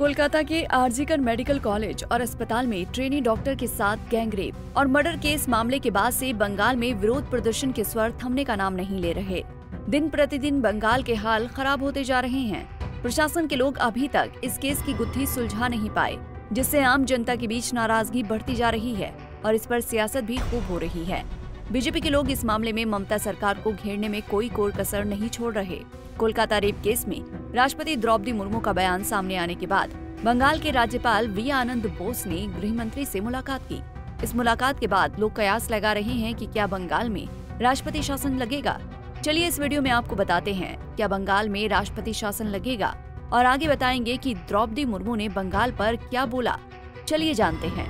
कोलकाता के RG Kar medical college और अस्पताल में ट्रेनी डॉक्टर के साथ गैंगरेप और मर्डर केस मामले के बाद से बंगाल में विरोध प्रदर्शन के स्वर थमने का नाम नहीं ले रहे। दिन प्रतिदिन बंगाल के हाल खराब होते जा रहे हैं। प्रशासन के लोग अभी तक इस केस की गुत्थी सुलझा नहीं पाए, जिससे आम जनता के बीच नाराजगी बढ़ती जा रही है और इस पर सियासत भी खूब हो रही है। बीजेपी के लोग इस मामले में ममता सरकार को घेरने में कोई कोर कसर नहीं छोड़ रहे। कोलकाता रेप केस में राष्ट्रपति द्रौपदी मुर्मू का बयान सामने आने के बाद बंगाल के राज्यपाल वी आनंद बोस ने गृह मंत्री से मुलाकात की। इस मुलाकात के बाद लोग कयास लगा रहे हैं कि क्या बंगाल में राष्ट्रपति शासन लगेगा। चलिए इस वीडियो में आपको बताते हैं क्या बंगाल में राष्ट्रपति शासन लगेगा और आगे बताएंगे कि द्रौपदी मुर्मू ने बंगाल पर क्या बोला। चलिए जानते हैं।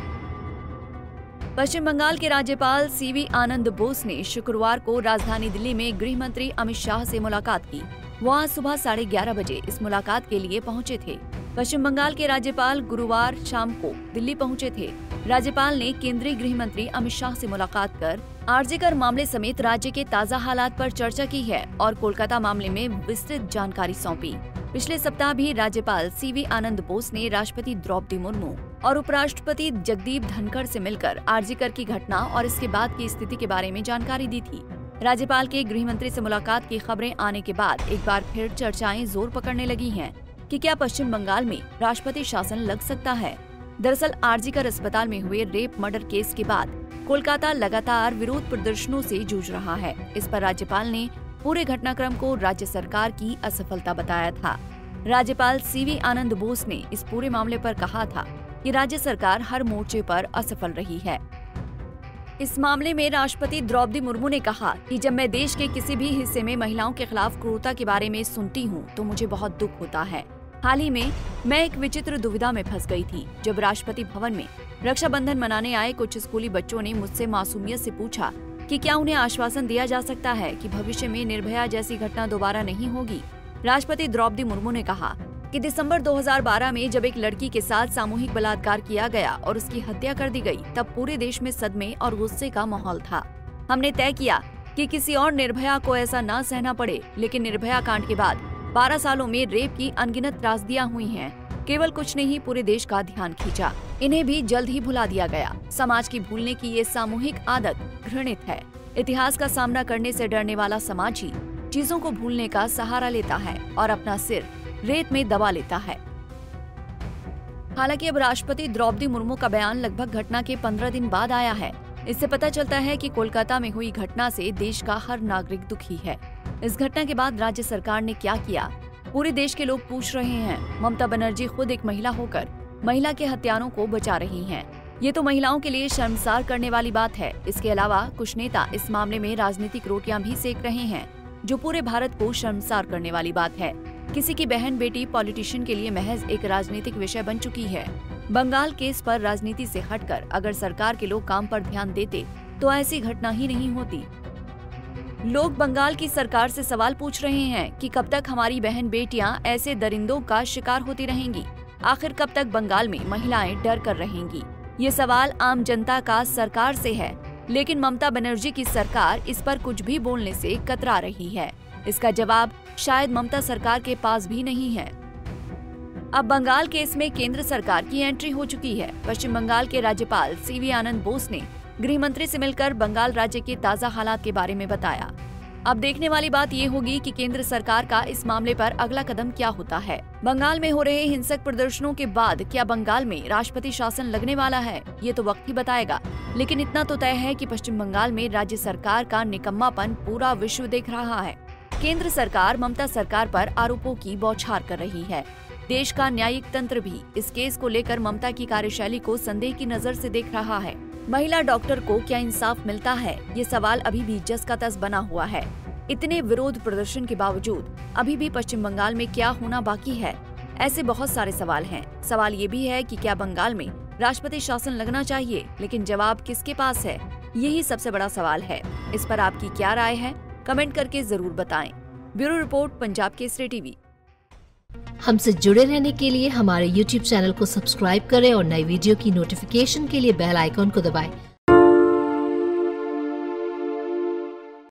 पश्चिम बंगाल के राज्यपाल सीवी आनंद बोस ने शुक्रवार को राजधानी दिल्ली में गृह मंत्री अमित शाह से मुलाकात की। वो आज सुबह 11:30 बजे इस मुलाकात के लिए पहुंचे थे। पश्चिम बंगाल के राज्यपाल गुरुवार शाम को दिल्ली पहुंचे थे। राज्यपाल ने केंद्रीय गृह मंत्री अमित शाह से मुलाकात कर आरजीकर मामले समेत राज्य के ताज़ा हालात पर चर्चा की है और कोलकाता मामले में विस्तृत जानकारी सौंपी। पिछले सप्ताह भी राज्यपाल सीवी आनंद बोस ने राष्ट्रपति द्रौपदी मुर्मू और उपराष्ट्रपति जगदीप धनखड़ से मिलकर आरजीकर की घटना और इसके बाद की स्थिति के बारे में जानकारी दी थी। राज्यपाल के गृह मंत्री से मुलाकात की खबरें आने के बाद एक बार फिर चर्चाएं जोर पकड़ने लगी हैं कि क्या पश्चिम बंगाल में राष्ट्रपति शासन लग सकता है। दरअसल आरजीकर अस्पताल में हुए रेप मर्डर केस के बाद कोलकाता लगातार विरोध प्रदर्शनों से जूझ रहा है। इस पर राज्यपाल ने पूरे घटनाक्रम को राज्य सरकार की असफलता बताया था। राज्यपाल सीवी आनंद बोस ने इस पूरे मामले पर कहा था कि राज्य सरकार हर मोर्चे पर असफल रही है। इस मामले में राष्ट्रपति द्रौपदी मुर्मू ने कहा कि जब मैं देश के किसी भी हिस्से में महिलाओं के खिलाफ क्रूरता के बारे में सुनती हूँ तो मुझे बहुत दुख होता है। हाल ही में मैं एक विचित्र दुविधा में फंस गई थी जब राष्ट्रपति भवन में रक्षाबंधन मनाने आए कुछ स्कूली बच्चों ने मुझसे मासूमियत से पूछा कि क्या उन्हें आश्वासन दिया जा सकता है कि भविष्य में निर्भया जैसी घटना दोबारा नहीं होगी। राष्ट्रपति द्रौपदी मुर्मू ने कहा कि दिसंबर 2012 में जब एक लड़की के साथ सामूहिक बलात्कार किया गया और उसकी हत्या कर दी गई, तब पूरे देश में सदमे और गुस्से का माहौल था। हमने तय किया कि किसी और निर्भया को ऐसा न सहना पड़े, लेकिन निर्भया कांड के बाद 12 सालों में रेप की अनगिनत त्रासदियां हुई हैं। केवल कुछ ने ही पूरे देश का ध्यान खींचा, इन्हें भी जल्द ही भुला दिया गया। समाज की भूलने की ये सामूहिक आदत घृणित है। इतिहास का सामना करने से डरने वाला समाज ही चीजों को भूलने का सहारा लेता है और अपना सिर रेत में दबा लेता है। हालांकि अब राष्ट्रपति द्रौपदी मुर्मू का बयान लगभग घटना के 15 दिन बाद आया है। इससे पता चलता है कि कोलकाता में हुई घटना से देश का हर नागरिक दुखी है। इस घटना के बाद राज्य सरकार ने क्या किया, पूरे देश के लोग पूछ रहे हैं। ममता बनर्जी खुद एक महिला होकर महिला के हत्यारों को बचा रही हैं। ये तो महिलाओं के लिए शर्मसार करने वाली बात है। इसके अलावा कुछ नेता इस मामले में राजनीतिक रोटियां भी सेक रहे हैं, जो पूरे भारत को शर्मसार करने वाली बात है। किसी की बहन बेटी पॉलिटिशियन के लिए महज एक राजनीतिक विषय बन चुकी है। बंगाल केस पर राजनीति से हटकर अगर सरकार के लोग काम पर ध्यान देते तो ऐसी घटना ही नहीं होती। लोग बंगाल की सरकार से सवाल पूछ रहे हैं कि कब तक हमारी बहन बेटियां ऐसे दरिंदों का शिकार होती रहेंगी। आखिर कब तक बंगाल में महिलाएं डर कर रहेंगी। ये सवाल आम जनता का सरकार से है, लेकिन ममता बनर्जी की सरकार इस पर कुछ भी बोलने से कतरा रही है। इसका जवाब शायद ममता सरकार के पास भी नहीं है। अब बंगाल केस में केंद्र सरकार की एंट्री हो चुकी है। पश्चिम बंगाल के राज्यपाल सीवी आनंद बोस ने गृह मंत्री से मिलकर बंगाल राज्य के ताज़ा हालात के बारे में बताया। अब देखने वाली बात ये होगी कि केंद्र सरकार का इस मामले पर अगला कदम क्या होता है। बंगाल में हो रहे हिंसक प्रदर्शनों के बाद क्या बंगाल में राष्ट्रपति शासन लगने वाला है, ये तो वक्त ही बताएगा। लेकिन इतना तो तय है कि पश्चिम बंगाल में राज्य सरकार का निकम्मापन पूरा विश्व देख रहा है। केंद्र सरकार ममता सरकार पर आरोपों की बौछार कर रही है। देश का न्यायिक तंत्र भी इस केस को लेकर ममता की कार्यशैली को संदेह की नजर से देख रहा है। महिला डॉक्टर को क्या इंसाफ मिलता है, ये सवाल अभी भी जस का तस बना हुआ है। इतने विरोध प्रदर्शन के बावजूद अभी भी पश्चिम बंगाल में क्या होना बाकी है, ऐसे बहुत सारे सवाल हैं। सवाल ये भी है कि क्या बंगाल में राष्ट्रपति शासन लगना चाहिए, लेकिन जवाब किसके पास है, यही सबसे बड़ा सवाल है। इस पर आपकी क्या राय है, कमेंट करके जरूर बताएं। Bureau report, Punjab Kesari TV. हमसे जुड़े रहने के लिए हमारे YouTube चैनल को सब्सक्राइब करें और नई वीडियो की नोटिफिकेशन के लिए बेल आइकॉन को दबाएं।